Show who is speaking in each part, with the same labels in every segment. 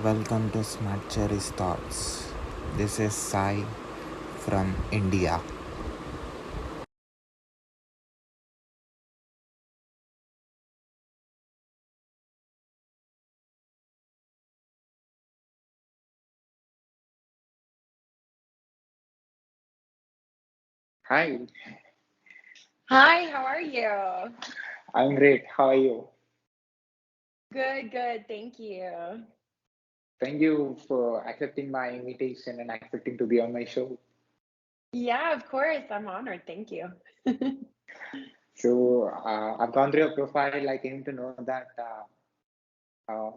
Speaker 1: Welcome to Smart Cherry's Thoughts. This is Sai from India.
Speaker 2: Hi,
Speaker 3: Hi, how are you?
Speaker 2: I'm great. How are you?
Speaker 3: Good, good. Thank you.
Speaker 2: Thank you for accepting my invitation and accepting to be on my show.
Speaker 3: Yeah, of course. I'm honored. Thank you.
Speaker 2: I've gone through your profile. I came to know that uh,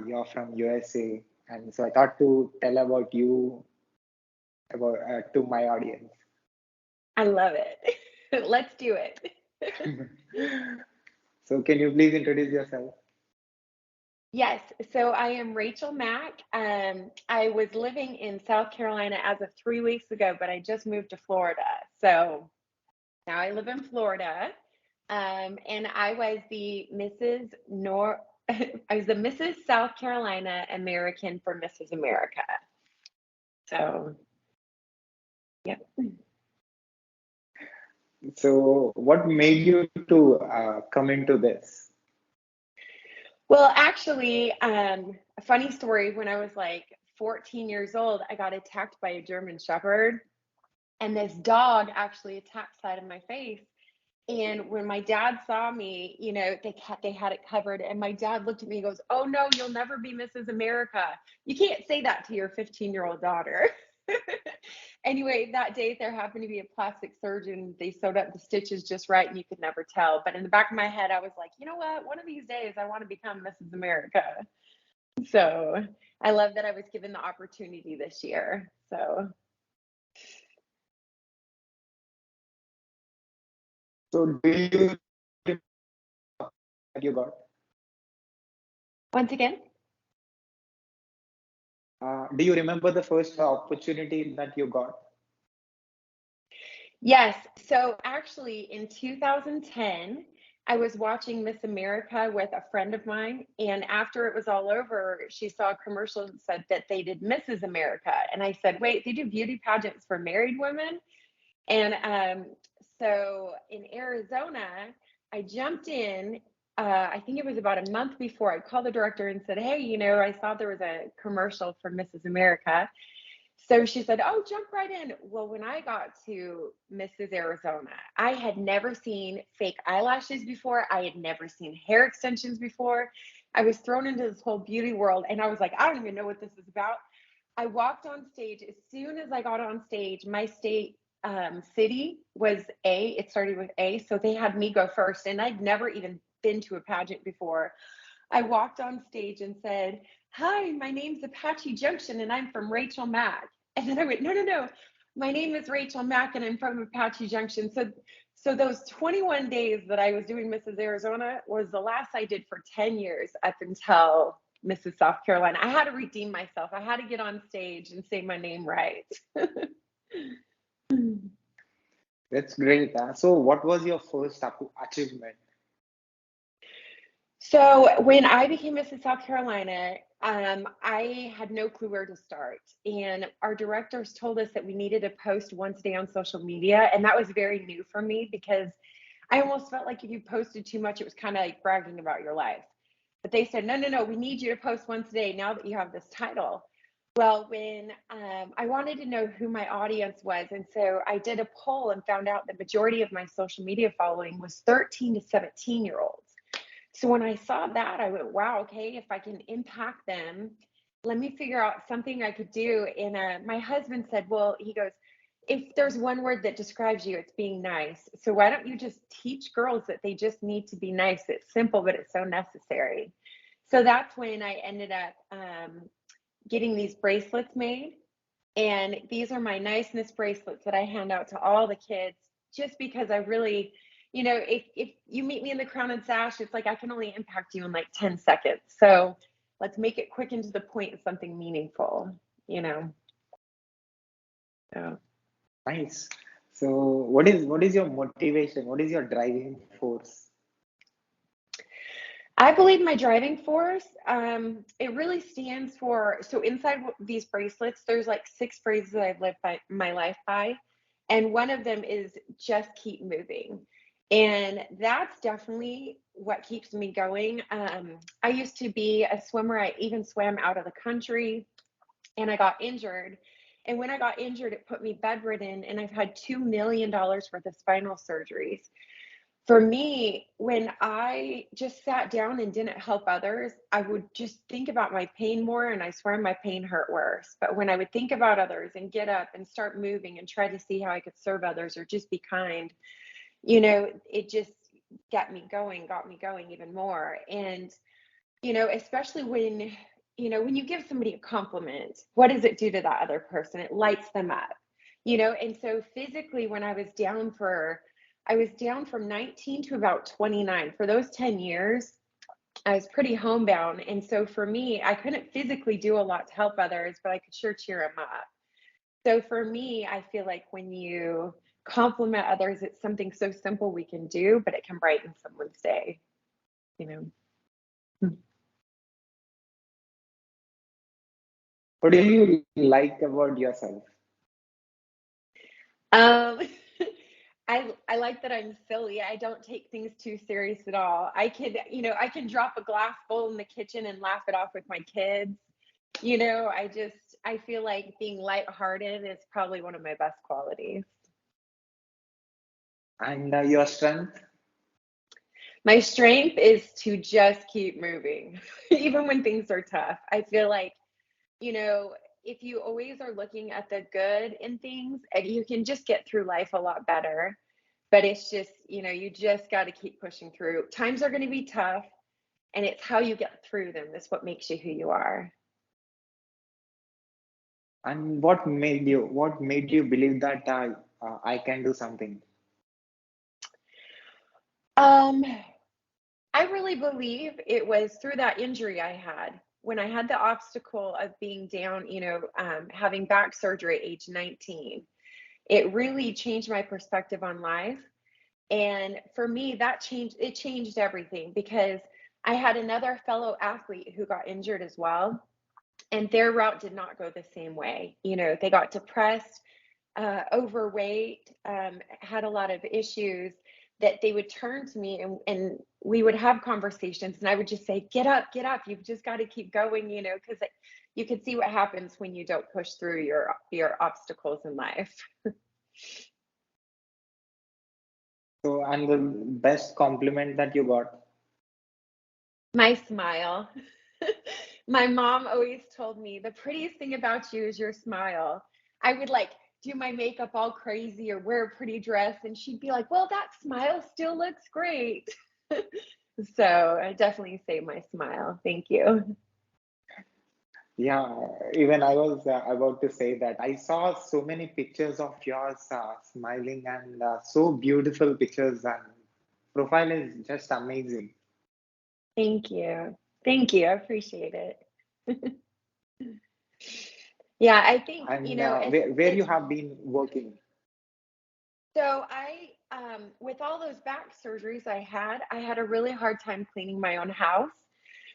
Speaker 2: you're from USA, and so I thought to tell about you about to my audience.
Speaker 3: I love it. Let's do it.
Speaker 2: So, can you please introduce yourself?
Speaker 3: Yes, so I am Rachel Mack. I was living in South Carolina as of 3 weeks ago, but I just moved to Florida. So now I live in Florida. And I was the Mrs. Nor I was the Mrs. South Carolina American for Mrs. America. So, yep.
Speaker 2: So, what made you to come into this?
Speaker 3: Well, actually, a funny story. When I was like 14 years old, I got attacked by a German Shepherd, and this dog actually attacked the side of my face. And when my dad saw me, they had it covered, and my dad looked at me and goes, "Oh no, you'll never be Mrs. America. You can't say that to your 15-year-old daughter." Anyway, that day there happened to be a plastic surgeon. They sewed up the stitches just right, and you could never tell. But in the back of my head, I was like, you know what? One of these days, I want to become Mrs. America. So I love that I was given the opportunity this year. So
Speaker 2: So, do you that you got?
Speaker 3: once again,
Speaker 2: Do you remember the first opportunity that you got?
Speaker 3: yes. So actually, in 2010, I was watching Miss America with a friend of mine, and after it was all over, she saw a commercial that said that they did Mrs. America, and I said, "Wait, they do beauty pageants for married women?" And so in Arizona, I jumped in. I think it was about a month before. I called the director and said, "Hey, I saw there was a commercial for Mrs. America." So she said, "Oh, jump right in." Well, when I got to Mrs. Arizona, I had never seen fake eyelashes before. I had never seen hair extensions before. I was thrown into this whole beauty world, and I was like, I don't even know what this is about. I walked on stage. As soon as I got on stage, my state city was A. It started with A. So they had me go first. And I'd never even been to a pageant before. I walked on stage and said, "Hi, my name's Apache Junction and I'm from Rachel Mack." And then I went, "No, no, no. My name is Rachel Mack and I'm from Apache Junction." So those 21 days that I was doing Mrs. Arizona was the last I did for 10 years up until Mrs. South Carolina. I had to redeem myself. I had to get on stage and say my name right.
Speaker 2: That's great. So, what was your first achievement?
Speaker 3: So when I became Mrs. South Carolina, I had no clue where to start. And our directors told us that we needed to post once a day on social media. And that was very new for me because I almost felt like if you posted too much, it was kind of like bragging about your life. But they said, no, no, no, we need you to post once a day now that you have this title. Well, when I wanted to know who my audience was, and so I did a poll and found out the majority of my social media following was 13 to 17-year-olds. So when I saw that, I went, wow, okay, if I can impact them, let me figure out something I could do. And my husband said, well, he goes, if there's one word that describes you, it's being nice. So why don't you just teach girls that they just need to be nice? It's simple, but it's so necessary. So that's when I ended up getting these bracelets made. And these are my niceness bracelets that I hand out to all the kids just because I really, if you meet me in the Crown and Sash, it's like I can only impact you in like 10 seconds. So let's make it quick and to the point and something meaningful, you know. So
Speaker 2: Nice. So, what is your motivation? What is your driving force?
Speaker 3: I believe my driving force, it really stands for, so inside these bracelets, there's like 6 phrases that I've lived by my life by. And one of them is just keep moving. And that's definitely what keeps me going. I used to be a swimmer. I even swam out of the country and I got injured. And when I got injured, it put me bedridden, and I've had $2 million worth of spinal surgeries. For me, when I just sat down and didn't help others, I would just think about my pain more, and I swear my pain hurt worse. But when I would think about others and get up and start moving and try to see how I could serve others or just be kind, it just got me going even more. And, especially when you give somebody a compliment, what does it do to that other person? It lights them up, and so physically, when I was down from 19 to about 29. For those 10 years, I was pretty homebound. And so for me, I couldn't physically do a lot to help others, but I could sure cheer them up. So for me, I feel like when you compliment others, it's something so simple we can do, but it can brighten someone's day, you know.
Speaker 2: What do you like about yourself?
Speaker 3: Um, I like that I'm silly. I don't take things too serious at all. I can drop a glass bowl in the kitchen and laugh it off with my kids. I feel like being lighthearted is probably one of my best qualities.
Speaker 2: And your strength?
Speaker 3: My strength is to just keep moving, even when things are tough. I feel like, you know, if you always are looking at the good in things, and you can just get through life a lot better. But it's just, you just got to keep pushing through. Times are going to be tough, and it's how you get through them that's what makes you who you are.
Speaker 2: And what made you believe that I can do something?
Speaker 3: Um, I really believe it was through that injury I had when I had the obstacle of being down, having back surgery at age 19. It really changed my perspective on life. And for me, it changed everything because I had another fellow athlete who got injured as well. And their route did not go the same way. They got depressed, overweight, had a lot of issues that they would turn to me, and we would have conversations, and I would just say, get up, you've just got to keep going, because you could see what happens when you don't push through your obstacles in life.
Speaker 2: So, and the best compliment that you got?
Speaker 3: My smile. My mom always told me the prettiest thing about you is your smile. I would like do my makeup all crazy or wear a pretty dress, and she'd be like, well, that smile still looks great. So I definitely say my smile. Thank you.
Speaker 2: Yeah, even I was about to say that I saw so many pictures of yours smiling and so beautiful pictures, and profile is just amazing.
Speaker 3: Thank you. Thank you. I appreciate it. Yeah, I think,
Speaker 2: And where you have been working?
Speaker 3: so with all those back surgeries I had a really hard time cleaning my own house.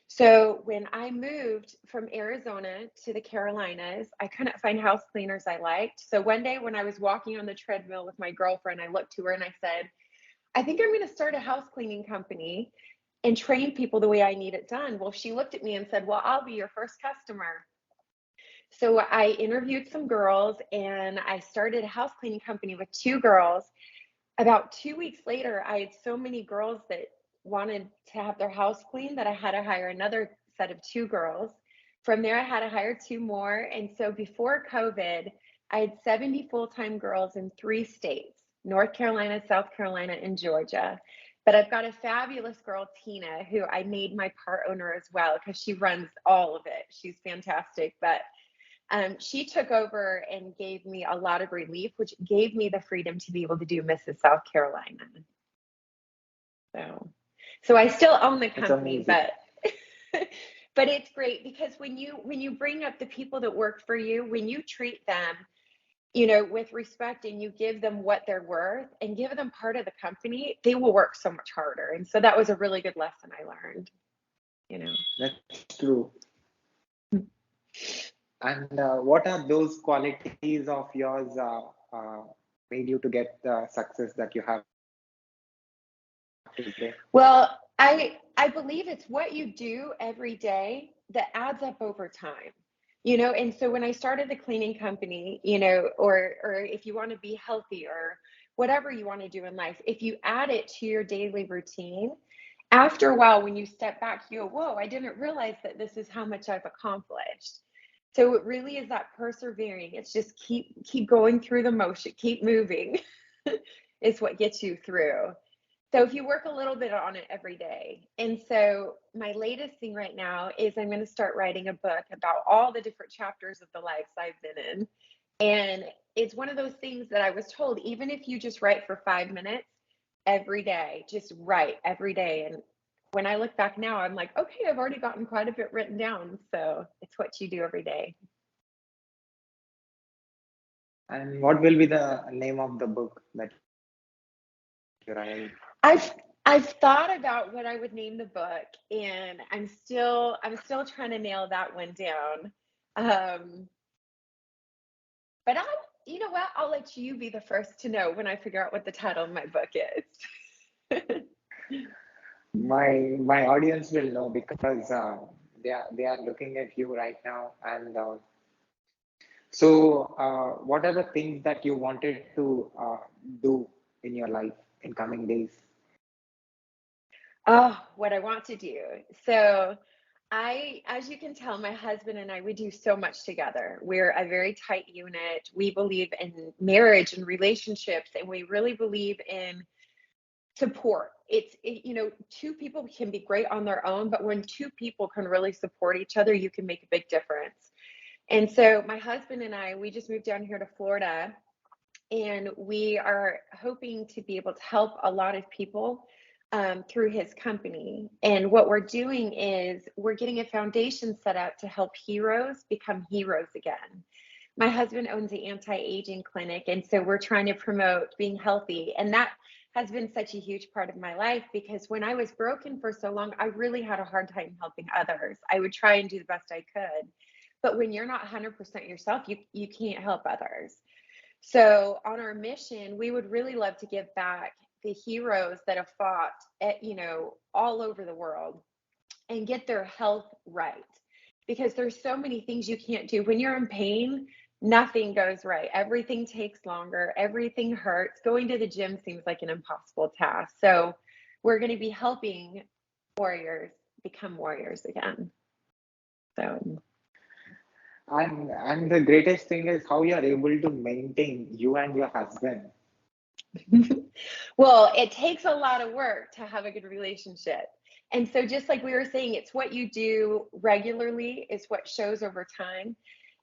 Speaker 3: So when I moved from Arizona to the Carolinas, I couldn't find house cleaners I liked. So one day when I was walking on the treadmill with my girlfriend, I looked to her and I said, I think I'm going to start a house cleaning company and train people the way I need it done. Well, she looked at me and said, well, I'll be your first customer. So I interviewed some girls and I started a house cleaning company with 2 girls. About 2 weeks later, I had so many girls that wanted to have their house cleaned that I had to hire another set of 2 girls. From there, I had to hire 2 more. And so before COVID, I had 70 full-time girls in 3 states, North Carolina, South Carolina, and Georgia. But I've got a fabulous girl, Tina, who I made my part owner as well because she runs all of it. She's fantastic. But she took over and gave me a lot of relief, which gave me the freedom to be able to do Mrs. South Carolina. So I still own the
Speaker 2: It's
Speaker 3: company,
Speaker 2: amazing.
Speaker 3: but but it's great because when you bring up the people that work for you, when you treat them, with respect and you give them what they're worth and give them part of the company, they will work so much harder. And so that was a really good lesson I learned. you know.
Speaker 2: That's true. And what are those qualities of yours uh, made you to get the success that you have today?
Speaker 3: Well, I believe it's what you do every day that adds up over time. And so when I started the cleaning company, or if you want to be healthy or whatever you want to do in life, if you add it to your daily routine, after a while, when you step back, you go, whoa, I didn't realize that this is how much I've accomplished. So it really is that persevering. It's just keep going through the motion, keep moving is what gets you through. So if you work a little bit on it every day. And so my latest thing right now is I'm going to start writing a book about all the different chapters of the lives I've been in. And it's one of those things that I was told, even if you just write for 5 minutes every day, just write every day. And when I look back now, I'm like, okay, I've already gotten quite a bit written down. So it's what you do every day.
Speaker 2: And what will be the name of the book that you write?
Speaker 3: I've thought about what I would name the book, and I'm still trying to nail that one down. Um, but you know what? I'll let you be the first to know when I figure out what the title of my book is.
Speaker 2: My audience will know because they are looking at you right now. And so, what are the things that you wanted to do in your life in coming days?
Speaker 3: Oh, what I want to do. So as you can tell, my husband and I, we do so much together. We're a very tight unit. We believe in marriage and relationships, and we really believe in support. Two people can be great on their own, but when two people can really support each other, you can make a big difference. And so my husband and I, we just moved down here to Florida, and we are hoping to be able to help a lot of people through his company. And what we're doing is we're getting a foundation set up to help heroes become heroes again. My husband owns the anti-aging clinic, and so we're trying to promote being healthy. And that has been such a huge part of my life, because when I was broken for so long, I really had a hard time helping others. I would try and do the best I could, but when you're not 100% yourself, you can't help others. So on our mission, we would really love to give back the heroes that have fought all over the world and get their health right. Because there's so many things you can't do. When you're in pain, nothing goes right. Everything takes longer. Everything hurts. Going to the gym seems like an impossible task. So we're going to be helping warriors become warriors again. So
Speaker 2: And the greatest thing is how you are able to maintain you and your husband.
Speaker 3: well, it takes a lot of work to have a good relationship. And so, just like we were saying, it's what you do regularly is what shows over time.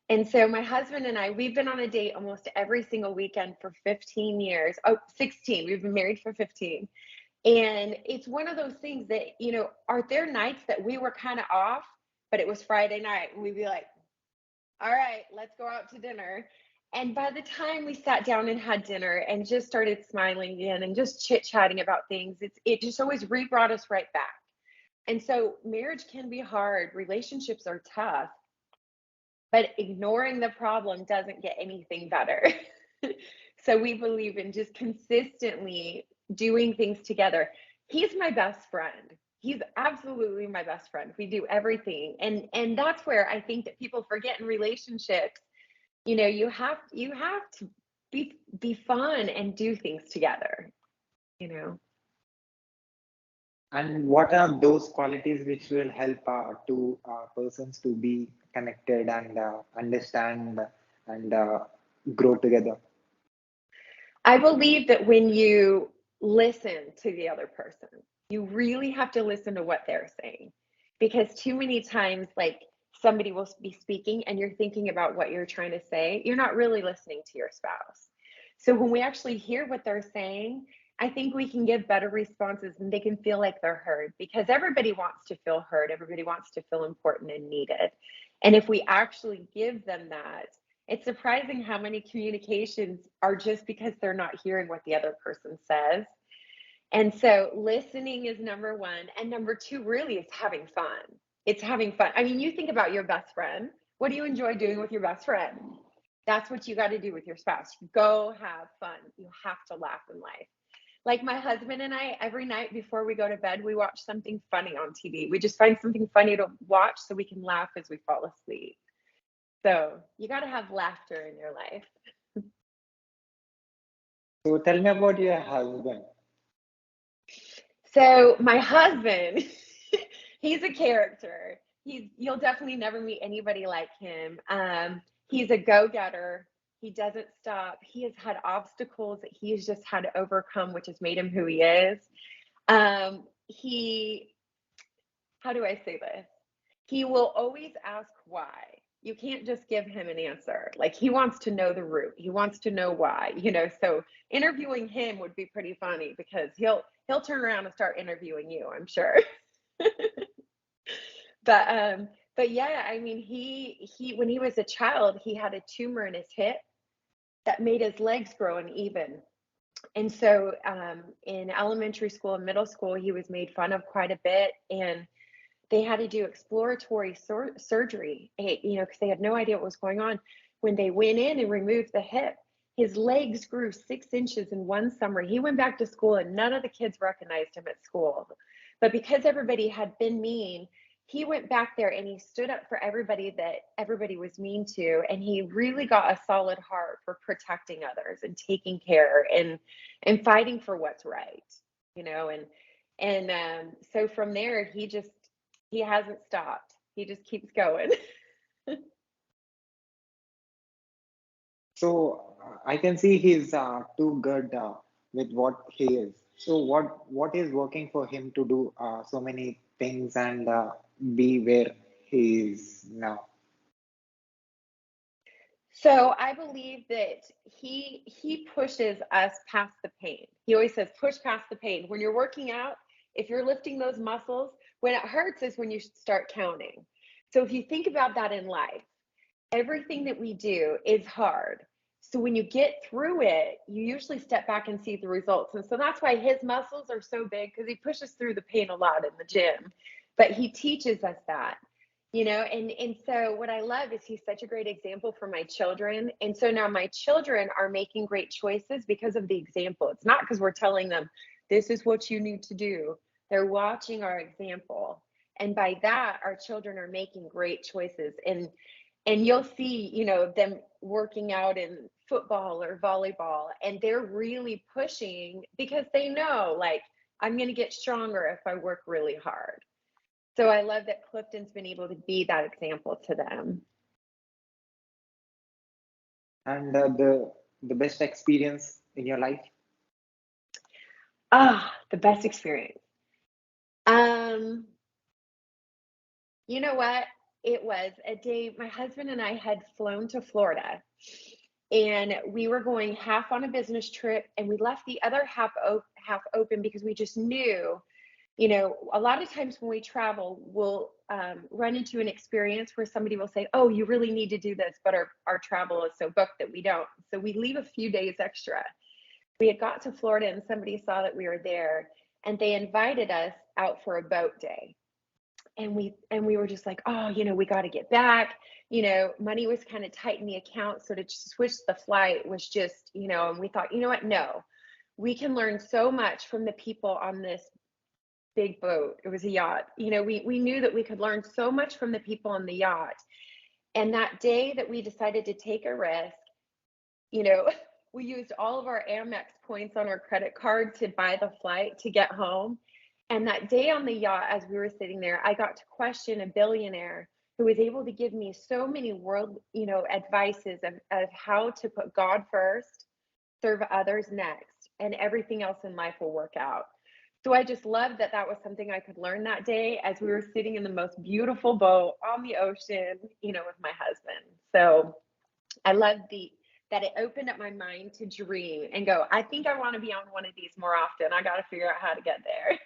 Speaker 3: And so, my husband and I, we've been on a date almost every single weekend for 15 years. Oh, 16. We've been married for 15. And it's one of those things that, are there nights that we were kind of off, but it was Friday night and we'd be like, all right, let's go out to dinner. And by the time we sat down and had dinner and just started smiling again and just chit chatting about things, it just always brought us right back. And so marriage can be hard, relationships are tough, but ignoring the problem doesn't get anything better. So we believe in just consistently doing things together. He's my best friend. He's absolutely my best friend. We do everything. And that's where I think that people forget in relationships, you have to be fun and do things together, you know.
Speaker 2: And what are those qualities which will help two persons to be connected and understand and grow together?
Speaker 3: I believe that when you listen to the other person, you really have to listen to what they're saying. Because too many times, like somebody will be speaking and you're thinking about what you're trying to say, you're not really listening to your spouse. So when we actually hear what they're saying, I think we can give better responses and they can feel like they're heard, because everybody wants to feel heard. Everybody wants to feel important and needed. And if we actually give them that, it's surprising how many communications are just because they're not hearing what the other person says. And so listening is number one. And number two really is having fun. It's having fun. I mean, you think about your best friend. What do you enjoy doing with your best friend? That's what you got to do with your spouse. Go have fun. You have to laugh in life. Like my husband and I, every night before we go to bed, we watch something funny on TV. We just find something funny to watch so we can laugh as we fall asleep. So you got to have laughter in your life.
Speaker 2: So tell me about your husband.
Speaker 3: So my husband, he's a character. You'll definitely never meet anybody like him. He's a go-getter. He doesn't stop. He has had obstacles that he's just had to overcome, which has made him who he is. He, how do I say this? He will always ask why. You can't just give him an answer. Like he wants to know the root. He wants to know why, so interviewing him would be pretty funny because he'll turn around and start interviewing you, I'm sure. But yeah, I mean, he when he was a child, he had a tumor in his hip that made his legs grow uneven. And so in elementary school and middle school, he was made fun of quite a bit. And they had to do exploratory surgery, because they had no idea what was going on. When they went in and removed the hip, his legs grew 6 inches in one summer. He went back to school and none of the kids recognized him at school. But because everybody had been mean, he went back there and he stood up for everybody that everybody was mean to. And he really got a solid heart for protecting others and taking care and fighting for what's right, so from there, he hasn't stopped. He just keeps going.
Speaker 2: So I can see he's too good with what he is. So what is working for him to do so many things and be where he is now?
Speaker 3: So I believe that he pushes us past the pain. He always says, push past the pain. When you're working out, if you're lifting those muscles, when it hurts is when you start counting. So if you think about that in life, everything that we do is hard. So when you get through it, you usually step back and see the results. And so that's why his muscles are so big, because he pushes through the pain a lot in the gym. But he teaches us that, and so what I love is he's such a great example for my children. And so now my children are making great choices because of the example. It's not because we're telling them this is what you need to do. They're watching our example. And by that, our children are making great choices. And you'll see, them working out in football or volleyball, and they're really pushing because they know, like, I'm going to get stronger if I work really hard. So I love that Clifton's been able to be that example to them.
Speaker 2: And the best experience in your life?
Speaker 3: The best experience. You know what? It was a day my husband and I had flown to Florida, and we were going half on a business trip, and we left the other half open because we just knew, a lot of times when we travel, we'll run into an experience where somebody will say, oh, you really need to do this, but our travel is so booked that we don't. So we leave a few days extra. We had got to Florida and somebody saw that we were there, and they invited us out for a boat day. And we were just like, oh, we got to get back. Money was kind of tight in the account. So to switch the flight was just, and we thought, you know what? No, we can learn so much from the people on this big boat. It was a yacht. We knew that we could learn so much from the people on the yacht. And that day that we decided to take a risk, we used all of our Amex points on our credit card to buy the flight to get home. And that day on the yacht, as we were sitting there, I got to question a billionaire who was able to give me so many world, advices of how to put God first, serve others next, and everything else in life will work out. So I just loved that was something I could learn that day as we were sitting in the most beautiful boat on the ocean, with my husband. So I love that it opened up my mind to dream and go, I think I want to be on one of these more often. I got to figure out how to get there.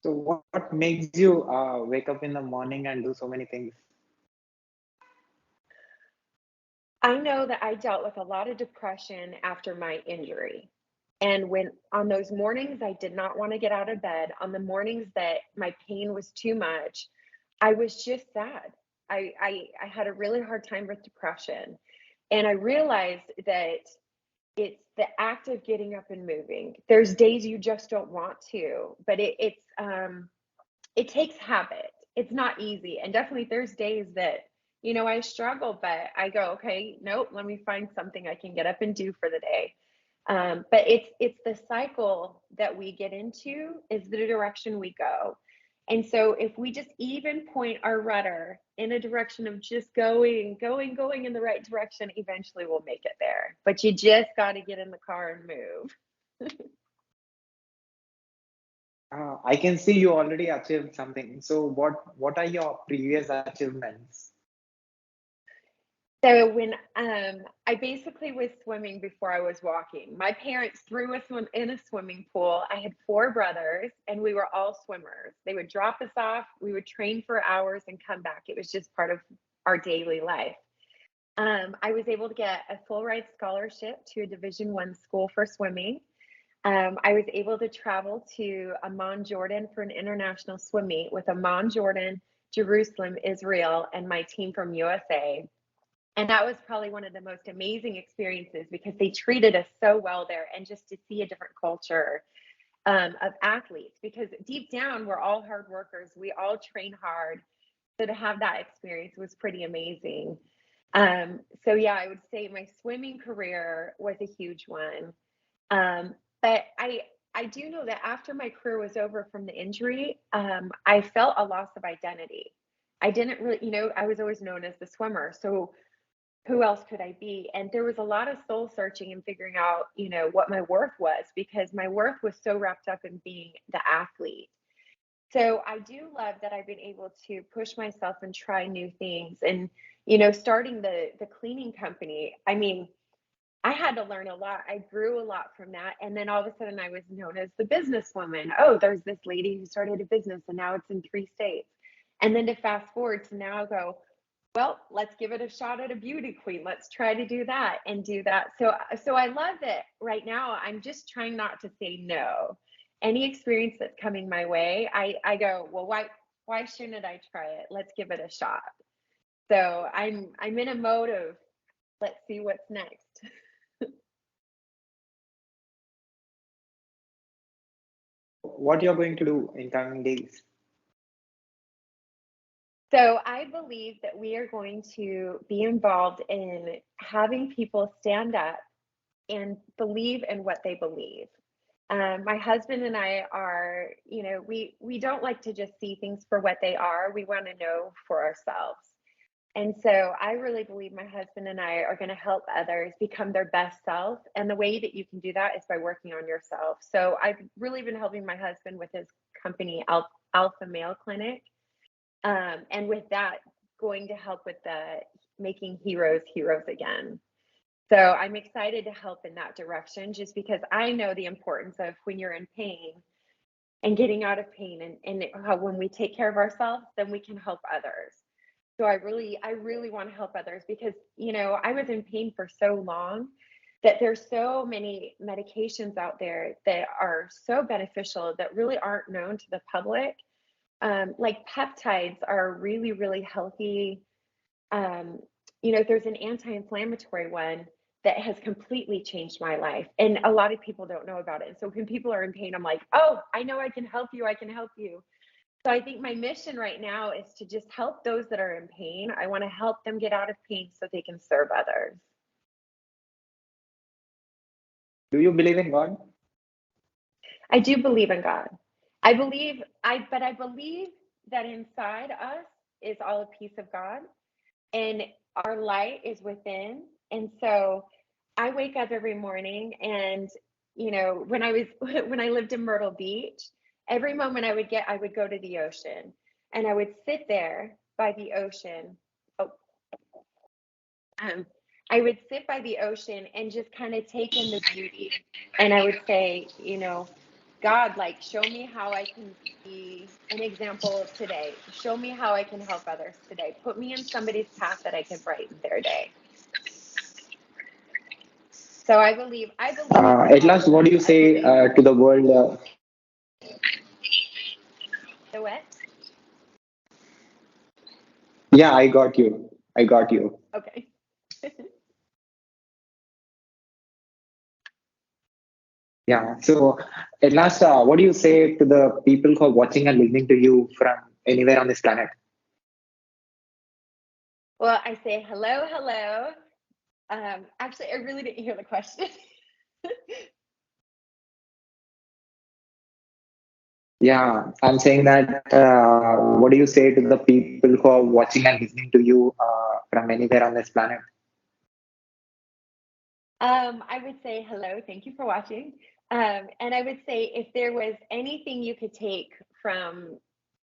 Speaker 2: So what makes you wake up in the morning and do so many things?
Speaker 3: I know that I dealt with a lot of depression after my injury. And when on those mornings I did not want to get out of bed, on the mornings that my pain was too much, I was just sad. I had a really hard time with depression. And I realized that it's the act of getting up and moving. There's days you just don't want to, but it takes habit. It's not easy. And definitely there's days that, I struggle, but I go, okay, nope, let me find something I can get up and do for the day. But it's the cycle that we get into is the direction we go. And so if we just even point our rudder in a direction of just going in the right direction, eventually we'll make it there. But you just got to get in the car and move.
Speaker 2: I can see you already achieved something. So what are your previous achievements?
Speaker 3: So when I basically was swimming before I was walking. My parents threw us in a swimming pool. I had four brothers, and we were all swimmers. They would drop us off. We would train for hours and come back. It was just part of our daily life. I was able to get a full ride scholarship to a Division I school for swimming. I was able to travel to Amman, Jordan for an international swim meet with Amman, Jordan, Jerusalem, Israel, and my team from USA. And that was probably one of the most amazing experiences because they treated us so well there, and just to see a different culture of athletes, because deep down we're all hard workers, we all train hard. So to have that experience was pretty amazing. So yeah, I would say my swimming career was a huge one. But I do know that after my career was over from the injury, I felt a loss of identity. I didn't really, I was always known as the swimmer. So who else could I be? And there was a lot of soul searching and figuring out, what my worth was, because my worth was so wrapped up in being the athlete. So I do love that I've been able to push myself and try new things. And, starting the cleaning company, I mean, I had to learn a lot. I grew a lot from that. And then all of a sudden I was known as the businesswoman. Oh, there's this lady who started a business and now it's in 3 states. And then to fast forward to now go, well, let's give it a shot at a beauty queen. Let's try to do that and do that. So I love that right now. I'm just trying not to say no. Any experience that's coming my way, I go, well, why shouldn't I try it? Let's give it a shot. So I'm in a mode of let's see what's next.
Speaker 2: What you're going to do in coming days?
Speaker 3: So I believe that we are going to be involved in having people stand up and believe in what they believe. My husband and I are, we don't like to just see things for what they are. We want to know for ourselves. And so I really believe my husband and I are going to help others become their best self. And the way that you can do that is by working on yourself. So I've really been helping my husband with his company, Alpha Male Clinic. And with that, going to help with the making heroes again. So I'm excited to help in that direction, just because I know the importance of when you're in pain and getting out of pain, and how when we take care of ourselves, then we can help others. So I really want to help others because, I was in pain for so long that there's so many medications out there that are so beneficial that really aren't known to the public. Like peptides are really, really healthy. Um, there's an anti-inflammatory one that has completely changed my life. And a lot of people don't know about it. And so when people are in pain, I'm like, oh, I know I can help you. I can help you. So I think my mission right now is to just help those that are in pain. I want to help them get out of pain so they can serve others.
Speaker 2: Do you believe in God?
Speaker 3: I do believe in God. But I believe that inside us is all a piece of God, and our light is within. And so I wake up every morning, and when I was when I lived in Myrtle Beach, every moment I would go to the ocean, and I would sit there by the ocean. Oh, um, I would sit by the ocean and just kind of take in the beauty. And I would say, God, like, show me how I can be an example today. Show me how I can help others today. Put me in somebody's path that I can brighten their day. So I believe it's
Speaker 2: At last, what do you
Speaker 3: positive. I
Speaker 2: say
Speaker 3: believe
Speaker 2: to the world?
Speaker 3: the what?
Speaker 2: Yeah, I got you. I got you.
Speaker 3: Okay.
Speaker 2: Yeah. So, at last, what do you say to the people who are watching and listening to you from anywhere on this planet?
Speaker 3: Well, I say hello, hello. Actually, I really didn't hear the question.
Speaker 2: Yeah, I'm saying that. What do you say to the people who are watching and listening to you from anywhere on this planet?
Speaker 3: I would say hello, thank you for watching. And I would say if there was anything you could take from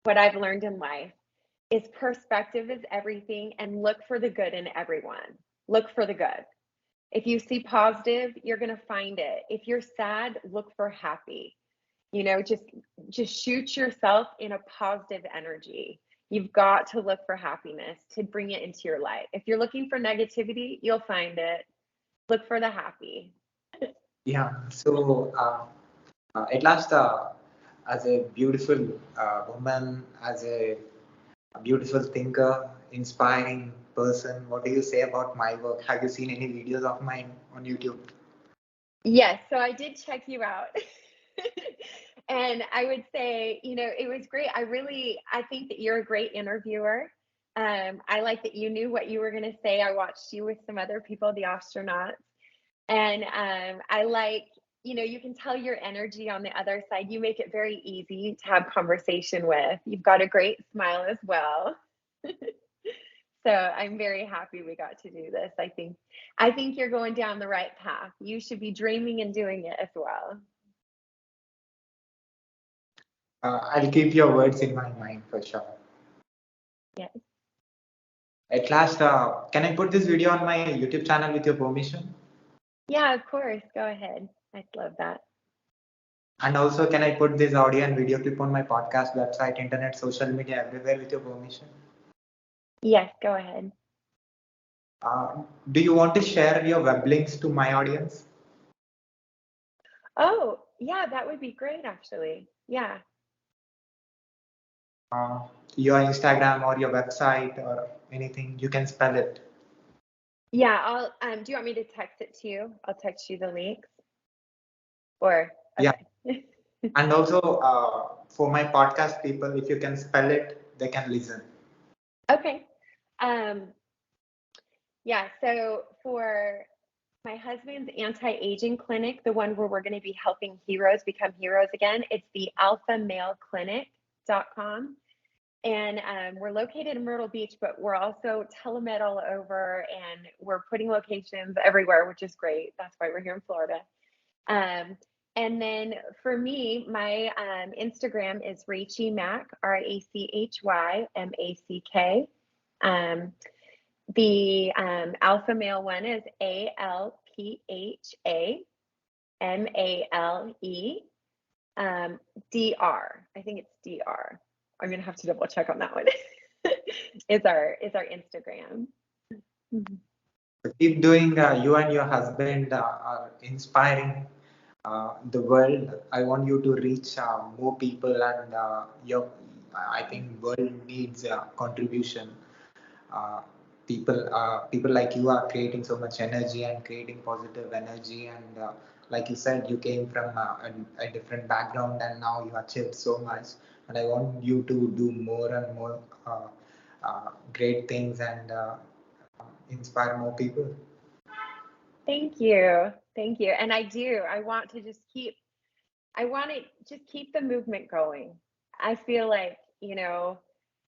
Speaker 3: what I've learned in life, is perspective is everything and look for the good in everyone. Look for the good. If you see positive, you're going to find it. If you're sad, look for happy. You know, just shoot yourself in a positive energy. You've got to look for happiness to bring it into your life. If you're looking for negativity, you'll find it. Look for the happy.
Speaker 1: Yeah. So at last, as a beautiful woman, as a beautiful thinker, inspiring person, what do you say about my work? Have you seen any videos of mine on YouTube?
Speaker 3: Yes, so I did check you out. And I would say, it was great. I think that you're a great interviewer. I like that you knew what you were going to say. I watched you with some other people, the astronauts. And I like, you can tell your energy on the other side. You make it very easy to have conversation with. You've got a great smile as well. So I'm very happy we got to do this. I think you're going down the right path. You should be dreaming and doing it as well.
Speaker 1: I'll keep your words in my mind for sure.
Speaker 3: Yes.
Speaker 1: At last, can I put this video on my YouTube channel with your permission?
Speaker 3: Yeah, of course. Go ahead. I'd love that.
Speaker 1: And also, can I put this audio and video clip on my podcast, website, internet, social media, everywhere with your permission?
Speaker 3: Yes, go ahead.
Speaker 1: Do you want to share your web links to my audience?
Speaker 3: Oh, yeah, that would be great actually. Yeah.
Speaker 1: Uh, your Instagram or your website or anything, you can spell it.
Speaker 3: Yeah, I'll do you want me to text it to you? I'll text you the links. Or
Speaker 1: Yeah.
Speaker 3: okay.
Speaker 1: And also, for my podcast people, if you can spell it, they can listen.
Speaker 3: Okay. Um yeah, so for my husband's anti-aging clinic, the one where we're going to be helping heroes become heroes again, it's the alphaMaleClinic.com. And we're located in Myrtle Beach, but we're also telemed all over and we're putting locations everywhere, which is great. That's why we're here in Florida. Um, and then for me, my Instagram is Rachy Mack, RACHYMACK. The alpha male one is ALPHAMALE DR. I think it's DR. I'm gonna have to double check on that one. Is our Instagram.
Speaker 1: Keep doing. You and your husband are inspiring the world. I want you to reach more people, and I think world needs contribution. Uh, people like you are creating so much energy and creating positive energy, and like you said, you came from a different background, and now you achieved so much. And I want you to do more and more great things and inspire more people.
Speaker 3: Thank you. Thank you. And I do. I want to just keep the movement going. I feel like,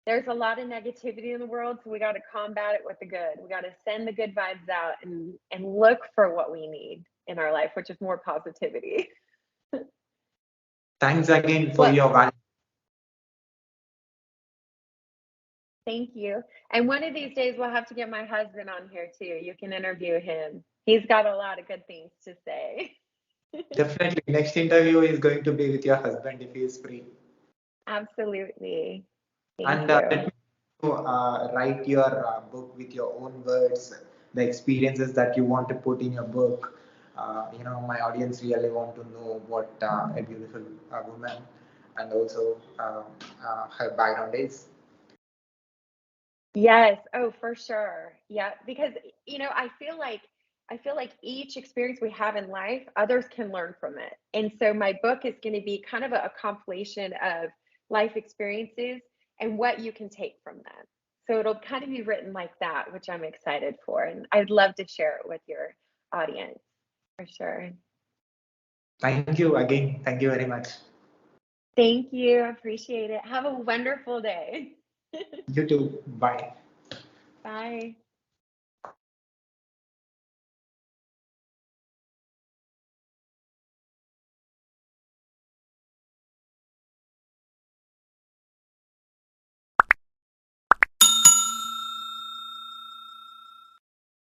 Speaker 3: there's a lot of negativity in the world, so we got to combat it with the good. We got to send the good vibes out and look for what we need in our life, which is more positivity.
Speaker 1: Thanks again for
Speaker 3: Well,
Speaker 1: your value.
Speaker 3: thank you. And one of these days we'll have to get my husband on here too. You can interview him. He's got a lot of good things to say.
Speaker 1: Definitely, next interview is going to be with your husband if he is free.
Speaker 3: Absolutely. Thank
Speaker 1: And
Speaker 3: you.
Speaker 1: let me write your book with your own words, the experiences that you want to put in your book. my audience really want to know what a beautiful woman and also her background is.
Speaker 3: Yes. Oh, for sure. Yeah, because I feel like each experience we have in life, others can learn from it. And so my book is going to be kind of a compilation of life experiences and what you can take from them. So it'll kind of be written like that, which I'm excited for. And I'd love to share it with your audience for sure.
Speaker 1: Thank you again. Thank you very much.
Speaker 3: Thank you. I appreciate it. Have a wonderful day.
Speaker 1: You too. Bye.
Speaker 3: Bye.